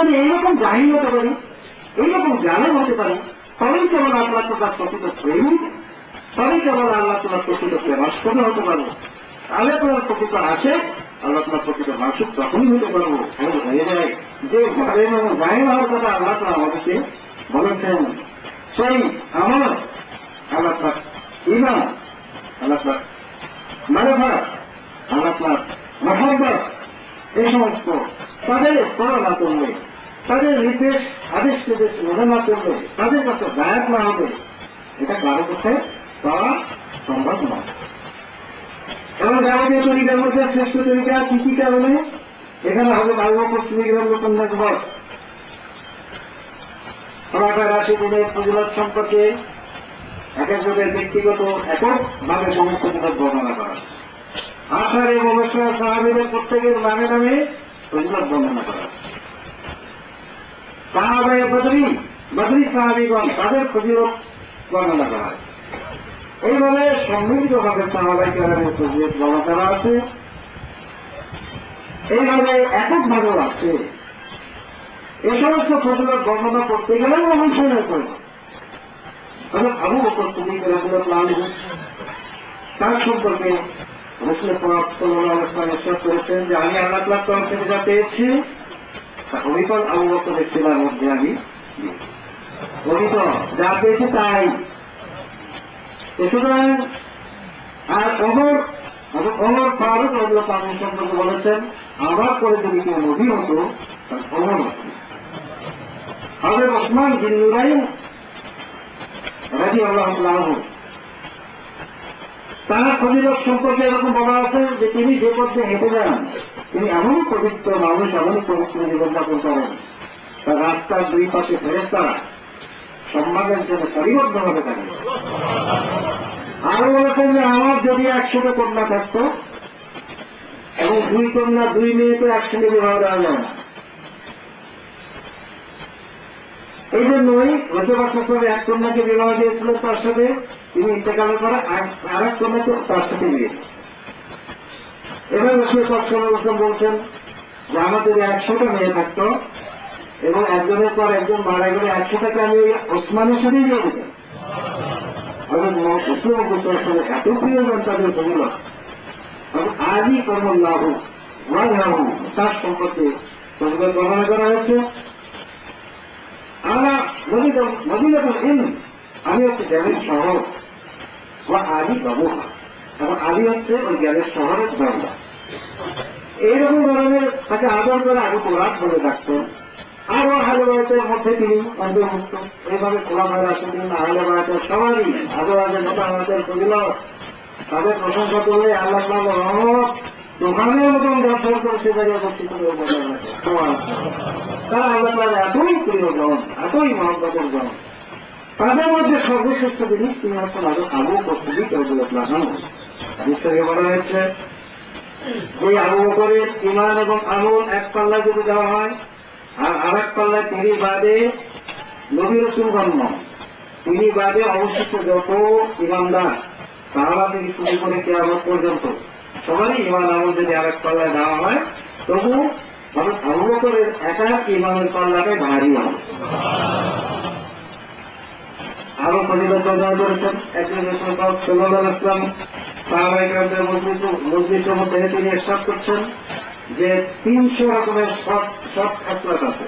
যদি এইরকম জাহিল হতে পারি, এইরকম জ্ঞানে হতে পারি, তবেই কেবল আল্লাহ তাআলার প্রকৃত প্রেমিক, তবেই কেবল আল্লাহ তাআলার প্রকৃত প্রেমাস্পদ হতে পারবো। আল্লাহ তাআলার প্রকৃত আসে, আল্লাহ তাআলার প্রকৃত মাসুক তখনই হতে পারবো। এমন হয়ে যায় যে জালেম এবং জাহিল হওয়ার কথা আল্লাহ তাআলা আমাদেরকে বলেছেন। সেই আমার আল্লাহ তাআলার ঈমান, আল্লাহ তাআলার মারফাত, আল্লাহ তাআলার মহব্বত, এই সমস্ত তাদের করা না করলে, তাদের নির্দেশ আদেশ নির্দেশ মেনে না করলে, তাদের কাছে দায়াত না হবে, এটা কারো কাছে পাওয়া সম্ভব নয়। এবং যাবতীয় তরিকার মধ্যে শ্রেষ্ঠ তরিকা কি কি কারণে? এখানে হবে আবু বকর সিদ্দিকের নতুন নেকবত খোলাফায়ে রাশিদুনের ফজিলত সম্পর্কে এক একজনের ব্যক্তিগত এককভাবে সমস্ত কিতাব বর্ণনা করা, আশার এবং সাহাবীদের প্রত্যেকের নামে নামে ফজিলত বর্ণনা করা, সাহাবায়ে বদরি সাহাবীগণ তাদের ফজিলত বর্ণনা করা। এইভাবে সম্মিলিতভাবে সাহাবায়ে কেরামের ফজিলত বর্ণনা করা আছে, এইভাবে এককভাবেও আছে। এই সমস্ত ফজিলত বর্ণনা করতে গেলেও অবশ্যই হতো। আবু বকর সিদ্দিক রাদিয়াল্লাহু আনহু তার সম্পর্কে রাসূল পাক সাল্লাল্লাহু আলাইহি ওয়াসাল্লাম ইরশাদ করেছেন যে আমি আল্লাহ তাআলার তরফ থেকে যা পেয়েছি তা অবিকল আবু বকরের সেবার মধ্যে আমি অবিকল যা পেয়েছি তাই। সুতরাং আর ওমর ফারুক রাদিয়াল্লাহু আনহু সম্পর্কে বলেছেন আমার পরে যদি কেউ নবী হতো তার ওমর হতো। হযরত ওসমান বিন নুরাইন রাদিয়াল্লাহু আনহু তার ফজিলত সম্পর্কে এরকম বলা আছে যে তিনি যে পথে হেঁটে যান তিনি এমনই পবিত্র মানুষ, এমনই পবিত্র জীবনযাপন করেন, তার রাস্তার দুই পাশে ফেরেশতারা সম্মানের জন্য সারিবদ্ধভাবে থাকে। আরো বলেছেন যে আমার যদি 100টা কন্যা থাকতো এবং 2 কন্যা 2 মেয়েকে একসঙ্গে বিবাহ দেওয়া যায় না। এই জন্যই রসুল এক কন্যাকে বিবাহ দিয়েছিল, তার সাথে তিনি ইন্তেকালের পরে আর এক কন্যাকে তার সাথে দিয়েছে। এবার রসুল বলছেন যে আমার যদি 100টা মেয়ে থাকতো এবং একজনের পর একজন মারা গেলে 100টাকে আমি ওই ওসমানের সাথেই দিয়ে দিতাম। এত প্রিয়জন তাদের ফজিলত আজই কর্ম লাভ তার সম্পর্কে ফজিলত বর্ণনা করা হয়েছে। আমি হচ্ছে জ্ঞানের শহর বা আদি ব্যবহার, এবং আদি হচ্ছে ওই জ্ঞানের শহরের দরজা। এইরকম ধরনের তাকে আদর করে আগে তোলাপ বলে ডাকতেন। আরো আহলে বায়তের মধ্যে তিনি অন্তর্ভুক্ত। এইভাবে খোলাফায়ে রাশিদিন আহলে বায়তের সবারই আজওয়াজে মুতাহহারাতের ফজিলত, তাদের প্রশংসা করলে আল্লাহ তাআলার রহমত দোকানের মতন দর্শন করে সে জায়গায় উপস্থিত হয়ে বলে রাখে। তারা আল্লাহ তাআলার এতই প্রিয়জন, এতই মহব্বতের জন। তাদের মধ্যে সর্বশ্রেষ্ঠ জিনিস তিনি হচ্ছেন আবু বকর সিদ্দিক রাদিয়াল্লাহু আনহু। হাদিসে বলা হয়েছে যে আবু বকরের ঈমান এবং আমল এক পাল্লায় যদি দেওয়া হয় আর আরেক পাল্লায় তিনি বাদে নবী রাসূলগণ, তিনি বাদে অবশিষ্ট যত ঈমানদার তারা থেকে শুরু করে কিয়ামত পর্যন্ত সবারই ঈমান আমল যদি আরেক পাল্লায় দেওয়া হয় তবু আবু বকরের একা ঈমানের পাল্লাটাই ভারী হবে। আরো ফজিলত বর্ণনা করেছেন একজন রাসূল পাক সাল্লাল্লাহু আলাইহি ওয়াসাল্লাম সাহাবায়ে কেরামদের মজলিসের মধ্যে তিনি ইরশাদ করছেন যে 300 রকমের সৎ খাসলত আছে,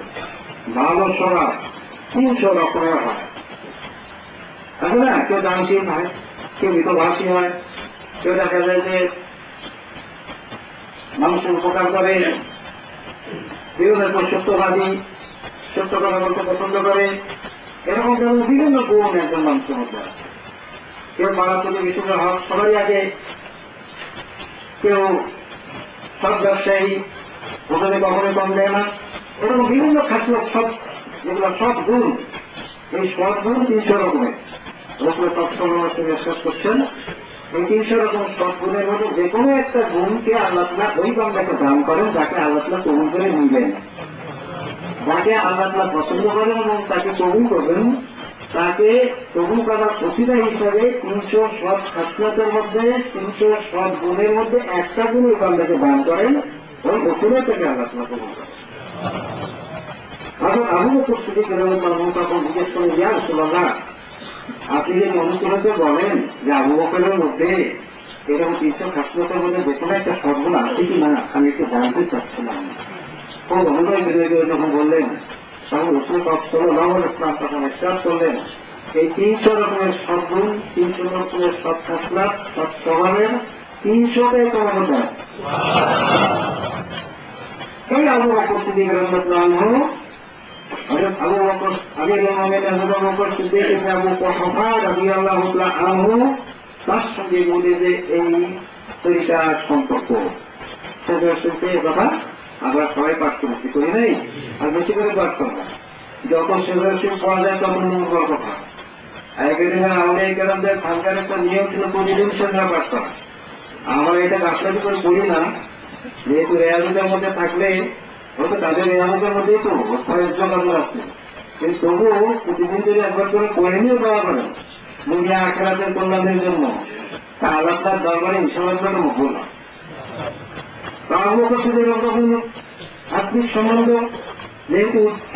ভালো স্বভাব 300 রকমের হয়। আছে না, কেউ দানশীল হয়, কেউ মিতভাষী হয়, কেউ দেখা যায় যে মানুষের উপকার করে, বিভিন্ন সত্যবাদী, সত্য কথা বলতে পছন্দ করে। এরকম ধরনের বিভিন্ন গুণ একজন মানুষের মধ্যে আছে। কেউ পাড়া প্রতিবেশীদের হক সবারই আগে, কেউ সব ব্যবসায়ী, ওখানে কখনো কম দেয় না। এরকম বিভিন্ন খাসলত সব, যেগুলো সব গুণ, এই সব গুণ 300 রকমের। রাসূল পাক সাল্লাল্লাহু আলাইহি ওয়াসাল্লাম ইরশাদ করছেন এই 300 রকম সব গুণের মধ্যে যে কোনো একটা গুণকে আল্লাহ তাআলা ওই বান্দাকে দান করেন যাকে আল্লাহ তাআলা কবুল করে নিবেন, যাকে আল্লাহ তাআলা পছন্দ করেন এবং তাকে কবুল করবেন, তাকে কবুল করার ওসিলা হিসাবে 300 সৎ খাসলতের মধ্যে 300 সৎ গুণের মধ্যে একটা গুণ ওই বান্দাকে দান করেন, ওই ওসিলা থেকে আল্লাহ তাআলা কবুল করেন। আবু বকর সিদ্দিক রাদিয়াল্লাহু আনহু তখন জিজ্ঞেস করে, ইয়া রাসূলুল্লাহ, আপনি যে অনুকূলতে বলেন যে আবু বকরের মধ্যে এরকম 300 খাসলতের মধ্যে যে কোনো একটা সদ্গুণ আছে কিনা আমি একটু জানতে চাচ্ছিলাম। খুব অনুযায়ী বিরোধী যখন বললেন, তখন রাসূল সাল্লাল্লাহু আলাইহি ওয়াসাল্লাম তখন ইরশাদ করলেন, এই 300 রকমের সদ্গুণ, 300 রকমের সৎ খাসলত, সৎ স্বভাবের 300টাই তোমার মধ্যে। এই আবু বকর সিদ্দিক রাদিয়াল্লাহু আনহু, আবু বকর আমিরুল মুমিনিন আবু বকর সিদ্দিক ইবনে আবু কুহাফা রাদিয়াল্লাহু তাআলা আনহু, তার সঙ্গে বলে যে এই তরিকার সম্পর্ক সেটার সঙ্গে কথা আমরা সবাই পাঠ করছি, করি নাই, আর বেশি করে পাঠ করবো। যখন সেগুলো পড়া যায় তখন মঙ্গল কথা। একদিনের আউলিয়া কেরামদের থাকার একটা নিয়ম ছিল প্রতিদিন সেগুলো পাঠ করা। আমরা এটা গাছলাটি করে করি না, যেহেতু রেয়াজের মধ্যে থাকলে হয়তো তাদের রেয়াজের মধ্যেই তো অর্থের যোগাযোগ আছে, কিন্তু তবুও প্রতিদিন যদি একবার করে নিয়েও দেওয়া করেন দুনিয়া আখেরাতের কল্যাণের জন্য, তা আল্লাহর দরবারে ইনশাআল্লাহ মকবুল হয়। আত্মিক সম্বন্ধ যেহেতু উচ্চ,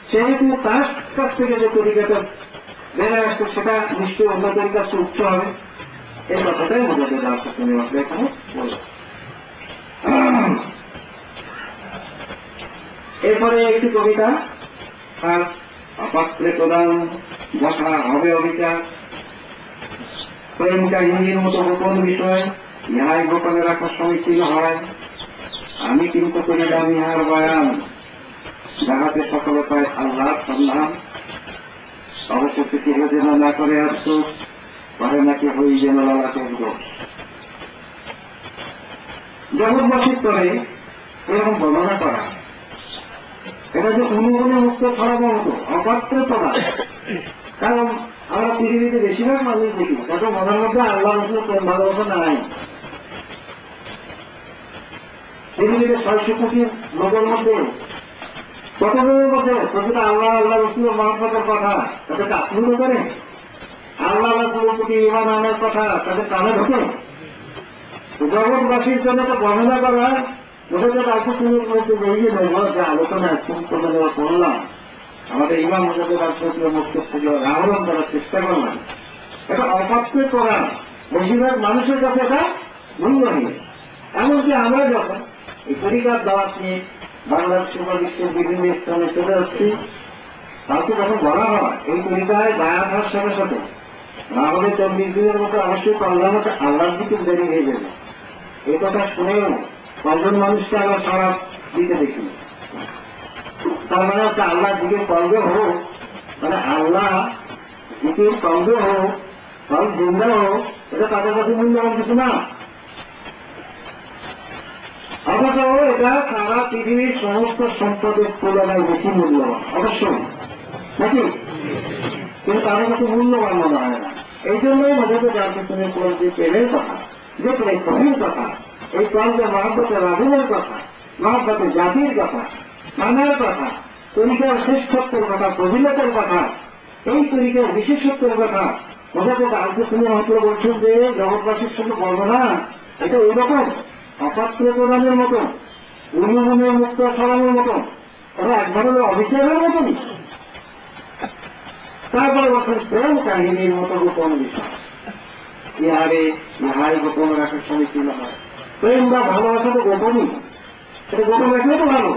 সেহেতু তার কাছ থেকে যে তরিকাটা বেড়ে আসছে সেটা নিশ্চয়ই অন্য তরিকার চেয়ে উচ্চ হবে। এই কথাটাই বোঝাতে যাচ্ছে তুমি এখানে বলো। এরপরে একটি কবিতা, আর পাত্রে প্রদান যথা হবে অবিচার, প্রেম কাহিনীর মতো গোপন বিষয় ইহাই গোপনে রাখা সমীচীন হয়। আমি কিন্তু করিলাম ইহার বয়ান, যাহাতে সকলে পায় আল্লাহর সন্ধান। অবশেষে কেহ যেন না করে আফসোস, পরে নাকি হই যেন লালাটের দোষ। জগৎবাসীর করে এরকম বর্ণনা করা, এটা যে অনুগুণে মুক্ত ছড়াবো মতো অপাত্র প্রদান। কারণ আমরা পৃথিবীতে বেশিরভাগ মানুষ দেখি তাদের মনের মধ্যে আল্লাহ রসুল প্রেম ভালোবাসা নাই। পৃথিবীতে 600 কোটি লোকের মধ্যে কতজনের মধ্যে প্রতিটা আল্লাহ আল্লাহ রসুলের মহাপ্রতের কথা তাদের আত্মীয় করে, আল্লাহ রসুলের প্রতি ইমান আনার কথা তাদের কানে ঢোকে। জগৎবাসীর জন্য তো বর্ণনা করা ওদের আলোচনার মধ্যে বেরিয়ে নেব, যে আলোচনা করলাম আমাদের ইমাম মুজাদ্দিদ আল-ফজলের মুক্ত থেকে আহরণ করার চেষ্টা করলাম। এটা অপাত্রে করা বেশিরভাগ মানুষের কাছে এটা মূল্যহীন। এমনকি আমরা যখন এই তরিকার দাওয়াত নিয়ে বাংলাদেশ বা বিশ্বের বিভিন্ন স্থানে চলে যাচ্ছি, তাকে যখন বলা হয় এই তরিকায় বায়াত হওয়ার সাথে সাথে আমাদের 40 দিনের মতো অবশ্যই কল্যাণ মতো আল্লাহর দিকে দেরি হয়ে যাবে। এই কথা শুনেও কজন মানুষকে আমরা সারা দিতে দেখি। তার মানে হচ্ছে আল্লাহ দিকে কলবে হোক, মানে আল্লাহ দিকে কলবে হোক, ফল জিন্দা হোক, এটা তাদের কাছে মূল্যবান কিছু না। অথচ এটা সারা পৃথিবীর সমস্ত সম্পদের তুলনায় বেশি মূল্যবান, অবশ্যই নাকি, কিন্তু তাদের কাছে মূল্যবান মনে হয় না। এই জন্যই মধ্যে জানতে তুমি বলছি প্রেমের কথা, যে প্রেমের কথা, এই কলবে মহাব্বতের রাজনের কথা, মহাব্বতের জাতির কথা, মানার কথা, তরিকার শ্রেষ্ঠত্বের কথা, ফজিলতের কথা, এই তরিকার বিশেষত্বের কথা বোঝাতে আজকে তুমি মাত্র বলছেন যে জগৎবাসীর সঙ্গে বর্ণনা এটা ওই রকম অপাত্র প্রদানের মতন, অনুগুণের মুক্ত ছড়ানোর মতন, এটা এক ধরনের অবিচারের মতনই। তারপরে বলছেন প্রেম কাহিনীর মতো গোপন বিষয়, ইহাই গোপন রাখার সমীচীন হয়। প্রেম বা ভালোবাসা তো গোপনই, এটা গোপন রাখলে তো ভালো।